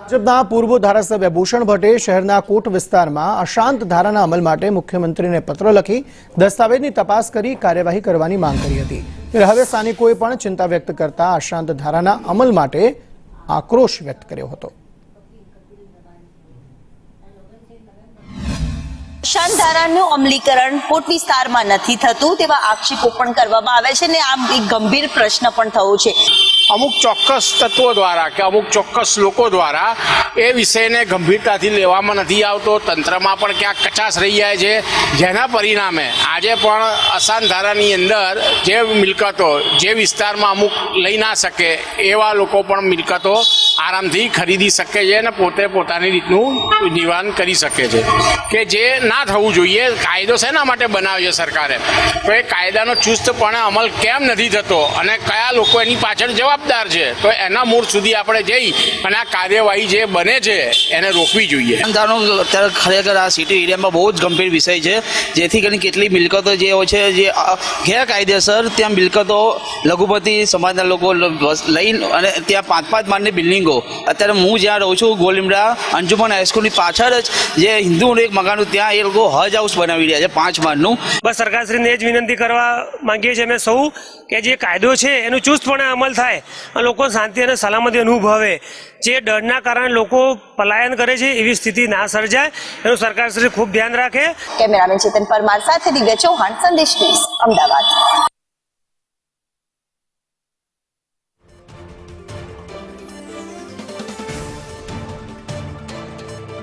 ભાજપના પૂર્વ ધારાસભ્ય ભૂષણ ભટ્ટે શહેરના કોટ વિસ્તારમાં અશાંત ધારાના અમલ માટે મુખ્યમંત્રીને પત્ર લખી દસ્તાવેજની તપાસ કરી કાર્યવાહી કરવાની માંગ કરી હતી। ત્યારે હવે સ્થાનિકોએ પણ ચિંતા વ્યક્ત કરતા અશાંત ધારાના અમલ માટે આક્રોશ વ્યક્ત કર્યો હતો। અશાંત ધારાનું અમલીકરણ કોટ વિસ્તારમાં નથી થતું તેવા આક્ષેપો પણ કરવામાં આવે છે ને આમ એક ગંભીર પ્રશ્ન પણ થયો છે। અમુક ચોક્કસ તત્વો દ્વારા કે અમુક ચોક્કસ લોકો દ્વારા એ વિષયને ગંભીરતાથી લેવામાં નથી આવતો। તંત્રમાં પણ ક્યાંક કચાશ રહી જાય છે, જેના પરિણામે આજે પણ અશાંત ધારાની અંદર જે મિલકતો જે વિસ્તારમાં અમુક લઈ ના શકે એવા લોકો પણ મિલકતો આરામથી ખરીદી શકે છે અને પોતે પોતાની રીતનું નિવારણ કરી શકે છે કે જે ના થવું જોઈએ। કાયદો શેના માટે બનાવ્યો છે સરકારે, તો એ કાયદાનો ચુસ્તપણે અમલ કેમ નથી થતો અને કયા લોકો એની પાછળ જવાબદાર છે, તો એના મૂળ સુધી આપણે જઈ અને આ કાર્યવાહી જે બને છે એને રોકવી જોઈએ। અત્યારે ખરેખર આ સિટી એરિયામાં બહુ જ ગંભીર વિષય છે, જેથી કરીને કેટલી મિલકતો જે હોય છે જે ગેરકાયદેસર ત્યાં મિલકતો લઘુમતી સમાજના લોકો લઈ અને ત્યાં 5-5 માળની બિલ્ડિંગો, અત્યારે હું જ્યાં રહું છું ગોલીમડા અંજુમન હાઈસ્કૂલની પાછળ જ જે હિન્દુનું એક મકાન ત્યાં એ લોકો હજ હાઉસ બનાવી રહ્યા છે 5 માળનું। બસ સરકારશ્રીને એ જ વિનંતી કરવા માંગીએ છીએ અમે સૌ કે જે કાયદો છે એનું ચુસ્તપણે અમલ થાય અને લોકો શાંતિ અને સલામતી અનુભવે। જે ડરના કારણે લોકો પલાયન કરે છે એવી સ્થિતિ ના સર્જાય એનું સરકારશ્રી ખૂબ ધ્યાન રાખે। કેમેરામેન ચેતન પરમાર સાથે દિવ્યા ચૌહાણ, સંદેશ ન્યૂઝ, અમદાવાદ।